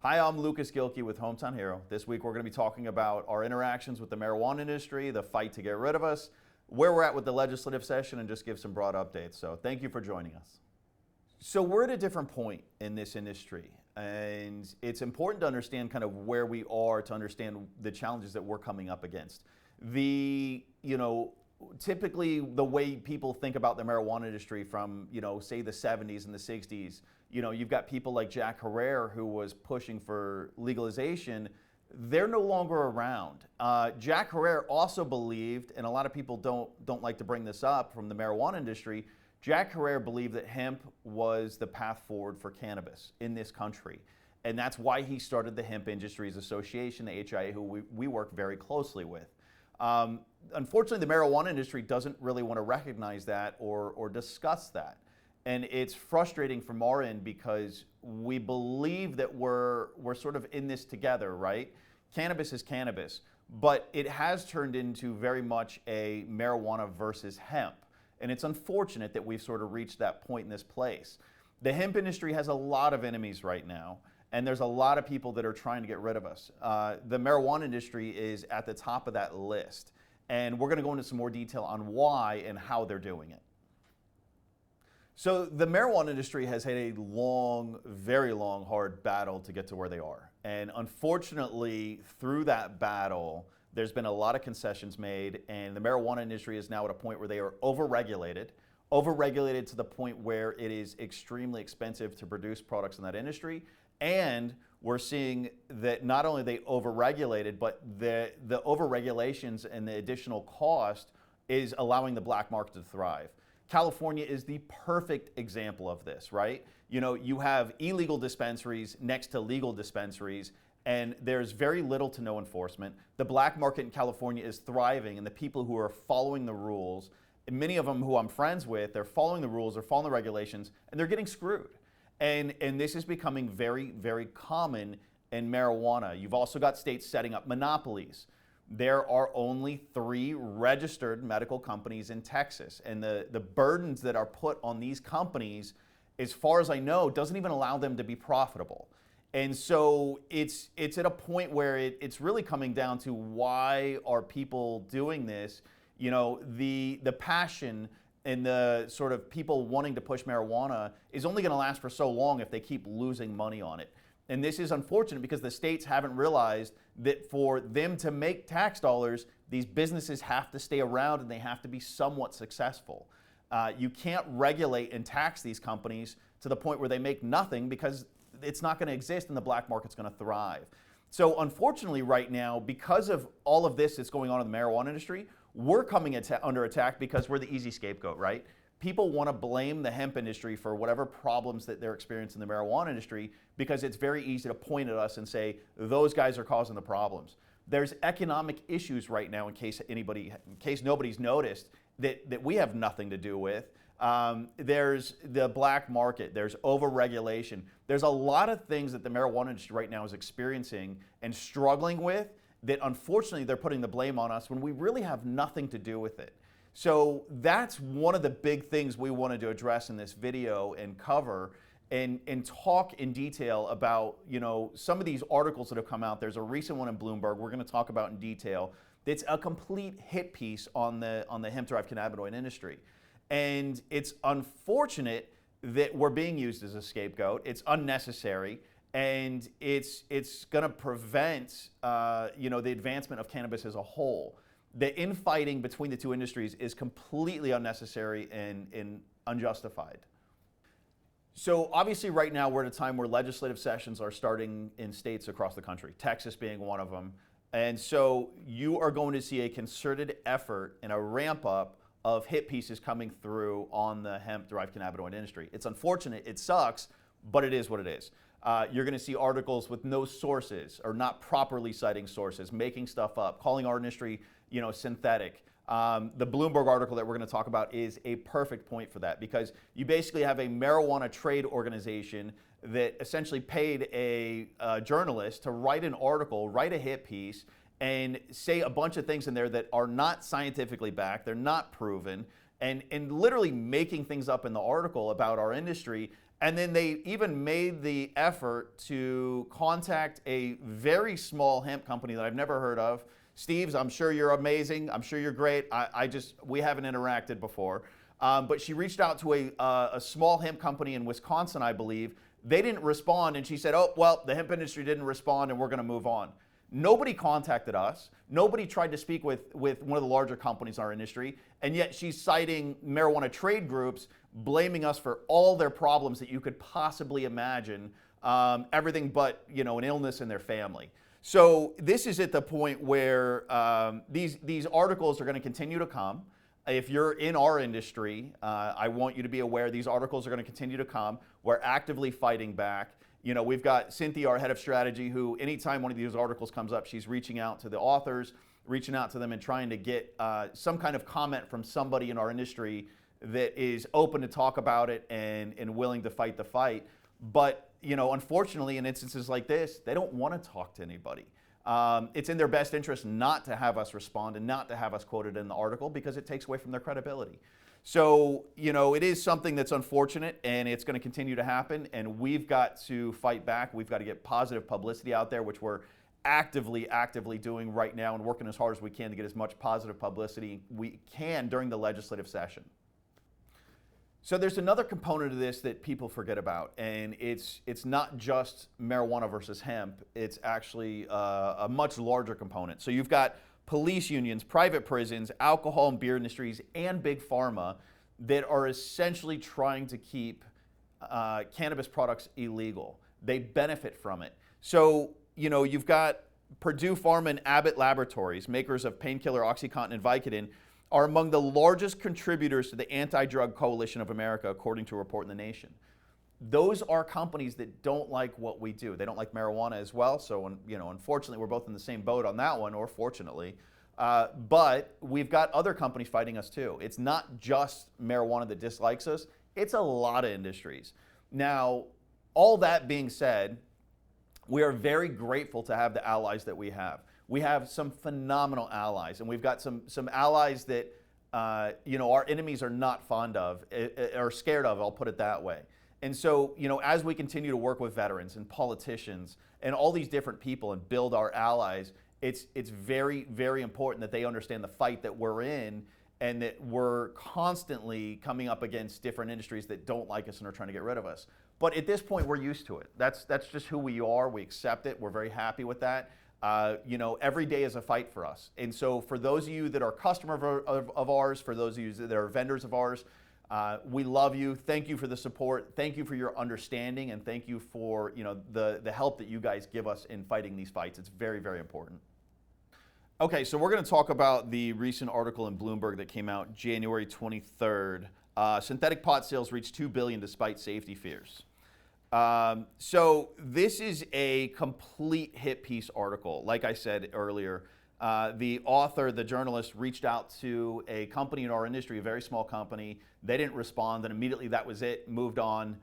Hi, I'm Lucas Gilkey with Hometown Hero. This week we're going to be talking about our interactions with the marijuana industry, the fight to get rid of us, where we're at with the legislative session, and just give some broad updates. So thank you for joining us. So we're at a different point in this industry, and it's important to understand kind of where we are to understand the challenges that we're coming up against. Typically the way people think about the marijuana industry from, say the 70s and the 60s, you've got people like Jack Herer, who was pushing for legalization. They're no longer around. Jack Herer also believed, and a lot of people don't like to bring this up from the marijuana industry, Jack Herer believed that hemp was the path forward for cannabis in this country. And that's why he started the Hemp Industries Association, the HIA, who we work very closely with. Unfortunately, the marijuana industry doesn't really want to recognize that or discuss that. And it's frustrating from our end because we believe that we're sort of in this together, right? Cannabis is cannabis, but it has turned into very much a marijuana versus hemp. And it's unfortunate that we've sort of reached that point in this place. The hemp industry has a lot of enemies right now, and there's a lot of people that are trying to get rid of us. The marijuana industry is at the top of that list, and we're going to go into some more detail on why and how they're doing it. So the marijuana industry has had a long, very long, hard battle to get to where they are. And unfortunately, through that battle, there's been a lot of concessions made, and the marijuana industry is now at a point where they are overregulated to the point where it is extremely expensive to produce products in that industry. And we're seeing that not only they overregulated, but the overregulations and the additional cost is allowing the black market to thrive. California is the perfect example of this, right? You have illegal dispensaries next to legal dispensaries, and there's very little to no enforcement. The black market in California is thriving, and the people who are following the rules, and many of them who I'm friends with, they're following the rules, they're following the regulations, and they're getting screwed. And this is becoming very, very common in marijuana. You've also got states setting up monopolies. There are only 3 registered medical companies in Texas, and the burdens that are put on these companies, as far as I know, doesn't even allow them to be profitable. And so it's at a point where it's really coming down to why are people doing this? The passion and the sort of people wanting to push marijuana is only going to last for so long if they keep losing money on it. And this is unfortunate because the states haven't realized that for them to make tax dollars, these businesses have to stay around and they have to be somewhat successful. You can't regulate and tax these companies to the point where they make nothing because it's not going to exist and the black market's going to thrive. So unfortunately right now, because of all of this that's going on in the marijuana industry, we're coming under attack because we're the easy scapegoat, right? People want to blame the hemp industry for whatever problems that they're experiencing in the marijuana industry because it's very easy to point at us and say, those guys are causing the problems. There's economic issues right now in case nobody's noticed that we have nothing to do with. There's the black market, there's overregulation. There's a lot of things that the marijuana industry right now is experiencing and struggling with that unfortunately they're putting the blame on us when we really have nothing to do with it. So that's one of the big things we wanted to address in this video and cover and talk in detail about some of these articles that have come out. There's a recent one in Bloomberg we're going to talk about in detail. It's a complete hit piece on the hemp-derived cannabinoid industry. And it's unfortunate that we're being used as a scapegoat. It's unnecessary, and it's going to prevent the advancement of cannabis as a whole. The infighting between the two industries is completely unnecessary and unjustified. So obviously right now we're at a time where legislative sessions are starting in states across the country, Texas being one of them. And so you are going to see a concerted effort and a ramp up of hit pieces coming through on the hemp-derived cannabinoid industry. It's unfortunate, it sucks, but it is what it is. You're going to see articles with no sources or not properly citing sources, making stuff up, calling our industry synthetic. The Bloomberg article that we're going to talk about is a perfect point for that because you basically have a marijuana trade organization that essentially paid a journalist to write an article, write a hit piece, and say a bunch of things in there that are not scientifically backed, they're not proven, and literally making things up in the article about our industry And then they even made the effort to contact a very small hemp company that I've never heard of. Steve's, I'm sure you're amazing. I'm sure you're great. We haven't interacted before. But she reached out to a small hemp company in Wisconsin, I believe. They didn't respond, and she said, oh, well, the hemp industry didn't respond, and we're going to move on. Nobody contacted us. Nobody tried to speak with one of the larger companies in our industry, and yet she's citing marijuana trade groups, blaming us for all their problems that you could possibly imagine, everything but an illness in their family. So this is at the point where these articles are going to continue to come. If you're in our industry, I want you to be aware these articles are going to continue to come. We're actively fighting back. We've got Cynthia, our head of strategy, who anytime one of these articles comes up, she's reaching out to the authors, reaching out to them and trying to get some kind of comment from somebody in our industry that is open to talk about it and willing to fight the fight. But, unfortunately, in instances like this, they don't want to talk to anybody. It's in their best interest not to have us respond and not to have us quoted in the article because it takes away from their credibility. So, it is something that's unfortunate and it's going to continue to happen, and we've got to fight back. We've got to get positive publicity out there, which we're actively doing right now and working as hard as we can to get as much positive publicity we can during the legislative session. So there's another component of this that people forget about, and it's not just marijuana versus hemp. It's actually a much larger component. So you've got police unions, private prisons, alcohol and beer industries, and big pharma that are essentially trying to keep cannabis products illegal. They benefit from it. So, you've got Purdue Pharma and Abbott Laboratories, makers of painkiller OxyContin and Vicodin, are among the largest contributors to the Anti-Drug Coalition of America, according to a report in The Nation. Those are companies that don't like what we do. They don't like marijuana as well. So, unfortunately, we're both in the same boat on that one, or fortunately. But we've got other companies fighting us too. It's not just marijuana that dislikes us. It's a lot of industries. Now, all that being said, we are very grateful to have the allies that we have. We have some phenomenal allies, and we've got some allies that our enemies are not fond of, or scared of, I'll put it that way. And so, as we continue to work with veterans and politicians and all these different people and build our allies, it's very, very important that they understand the fight that we're in and that we're constantly coming up against different industries that don't like us and are trying to get rid of us. But at this point, we're used to it. That's just who we are. We accept it. We're very happy with that. Every day is a fight for us. And so for those of you that are customers of ours, for those of you that are vendors of ours, we love you. Thank you for the support. Thank you for your understanding, and thank you for the help that you guys give us in fighting these fights. It's very, very important. Okay, so we're going to talk about the recent article in Bloomberg that came out January 23rd. Synthetic pot sales reached $2 billion despite safety fears. So this is a complete hit piece article. Like I said earlier, the author, the journalist, reached out to a company in our industry, a very small company. They didn't respond, and immediately that was it, moved on.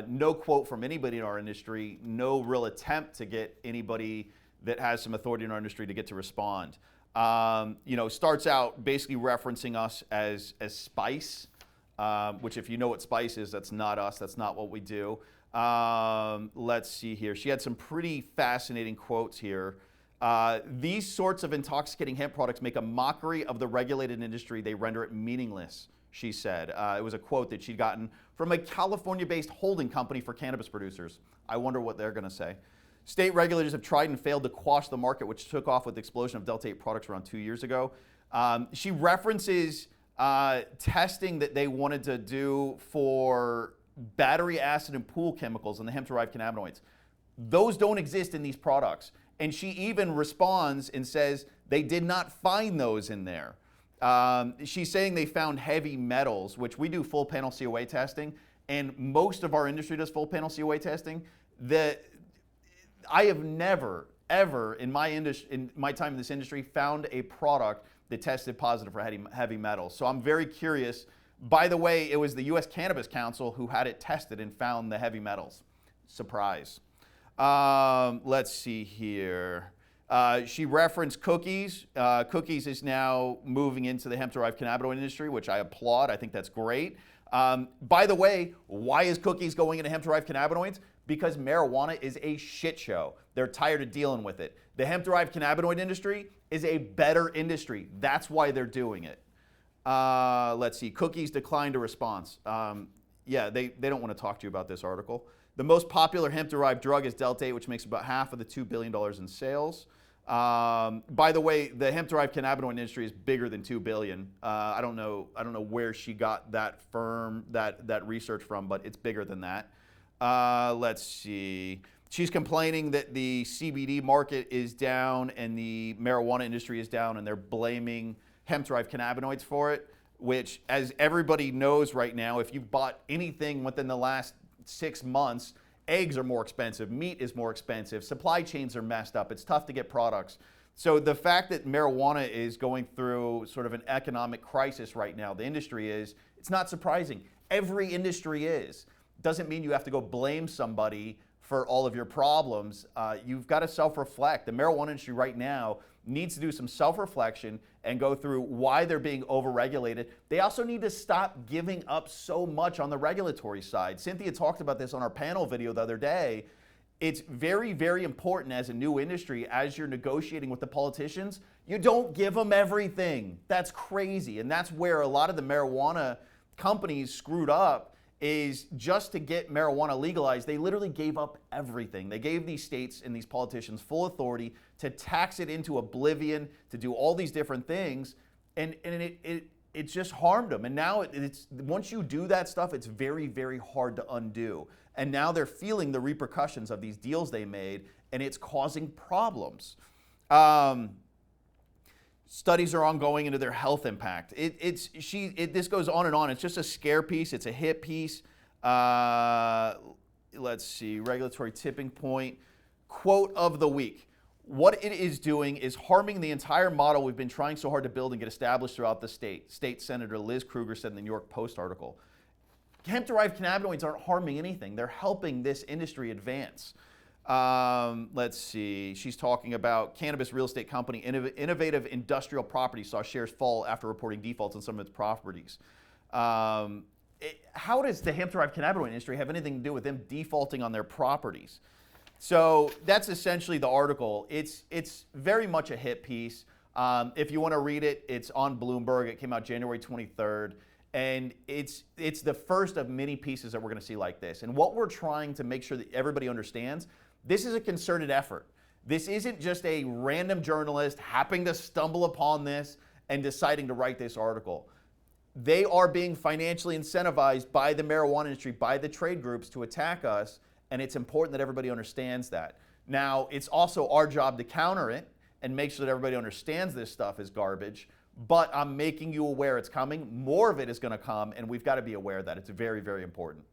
No quote from anybody in our industry, no real attempt to get anybody that has some authority in our industry to get to respond. Starts out basically referencing us as Spice, which if you know what Spice is, that's not us, that's not what we do. Let's see here. She had some pretty fascinating quotes here. These sorts of intoxicating hemp products make a mockery of the regulated industry. They render it meaningless, she said. It was a quote that she'd gotten from a California-based holding company for cannabis producers. I wonder what they're going to say. State regulators have tried and failed to quash the market, which took off with the explosion of Delta 8 products around 2 years ago. She references testing that they wanted to do for battery acid and pool chemicals and the hemp-derived cannabinoids. Those don't exist in these products. And she even responds and says they did not find those in there. She's saying they found heavy metals, which we do full panel COA testing, and most of our industry does full panel COA testing. I have never, ever in my time in this industry found a product that tested positive for heavy metals. So I'm very curious. By the way, it was the U.S. Cannabis Council who had it tested and found the heavy metals. Surprise. Let's see here. She referenced cookies. Cookies is now moving into the hemp-derived cannabinoid industry, which I applaud. I think that's great. By the way, why is cookies going into hemp-derived cannabinoids? Because marijuana is a shit show. They're tired of dealing with it. The hemp-derived cannabinoid industry is a better industry. That's why they're doing it. Let's see, cookies declined a response. Yeah, they don't want to talk to you about this article. The most popular hemp-derived drug is Delta-8, which makes about half of the $2 billion in sales. By the way, the hemp-derived cannabinoid industry is bigger than $2 billion. I don't know where she got that that research from, but it's bigger than that. Let's see. She's complaining that the CBD market is down and the marijuana industry is down, and they're blaming hemp-derived cannabinoids for it, which, as everybody knows right now, if you've bought anything within the last 6 months, eggs are more expensive, meat is more expensive, supply chains are messed up, it's tough to get products. So the fact that marijuana is going through sort of an economic crisis right now, the industry is, it's not surprising. Every industry is. Doesn't mean you have to go blame somebody for all of your problems. You've got to self-reflect. The marijuana industry right now needs to do some self-reflection and go through why they're being overregulated. They also need to stop giving up so much on the regulatory side. Cynthia talked about this on our panel video the other day. It's very, very important as a new industry, as you're negotiating with the politicians, you don't give them everything. That's crazy. And that's where a lot of the marijuana companies screwed up, is just to get marijuana legalized, they literally gave up everything. They gave these states and these politicians full authority to tax it into oblivion, to do all these different things, and it just harmed them. And now it's once you do that stuff, it's very, very hard to undo. And now they're feeling the repercussions of these deals they made, and it's causing problems. Studies are ongoing into their health impact. This goes on and on. It's just a scare piece. It's a hit piece. Let's see, regulatory tipping point. Quote of the week. What it is doing is harming the entire model we've been trying so hard to build and get established throughout the state. State Senator Liz Krueger said in the New York Post article. Hemp-derived cannabinoids aren't harming anything. They're helping this industry advance. Let's see. She's talking about cannabis real estate company Innovative Industrial Properties saw shares fall after reporting defaults on some of its properties. How does the hemp-derived cannabinoid industry have anything to do with them defaulting on their properties? So that's essentially the article. It's very much a hit piece. If you want to read it, it's on Bloomberg. It came out January 23rd. And it's the first of many pieces that we're going to see like this. And what we're trying to make sure that everybody understands, this is a concerted effort. This isn't just a random journalist happening to stumble upon this and deciding to write this article. They are being financially incentivized by the marijuana industry, by the trade groups to attack us, and it's important that everybody understands that. Now, it's also our job to counter it and make sure that everybody understands this stuff is garbage, but I'm making you aware it's coming. More of it is going to come, and we've got to be aware of that. It's very, very important.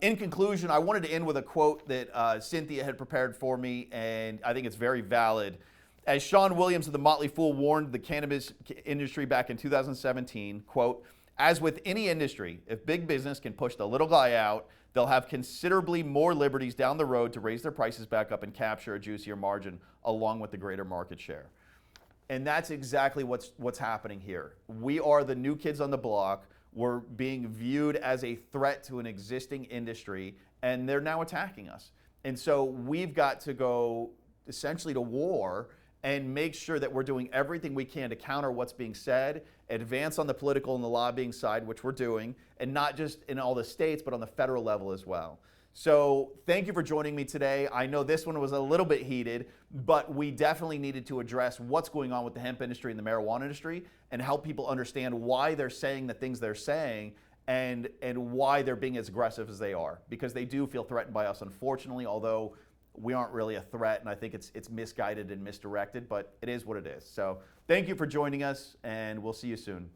In conclusion, I wanted to end with a quote that Cynthia had prepared for me, and I think it's very valid. As Sean Williams of the Motley Fool warned the cannabis industry back in 2017, quote, as with any industry, if big business can push the little guy out, they'll have considerably more liberties down the road to raise their prices back up and capture a juicier margin along with the greater market share. And that's exactly what's happening here. We are the new kids on the block. We're being viewed as a threat to an existing industry, and they're now attacking us. And so we've got to go essentially to war and make sure that we're doing everything we can to counter what's being said, advance on the political and the lobbying side, which we're doing, and not just in all the states, but on the federal level as well. So thank you for joining me today. I know this one was a little bit heated, but we definitely needed to address what's going on with the hemp industry and the marijuana industry and help people understand why they're saying the things they're saying and why they're being as aggressive as they are, because they do feel threatened by us, unfortunately, although we aren't really a threat, and I think it's misguided and misdirected, but it is what it is. So thank you for joining us, and we'll see you soon.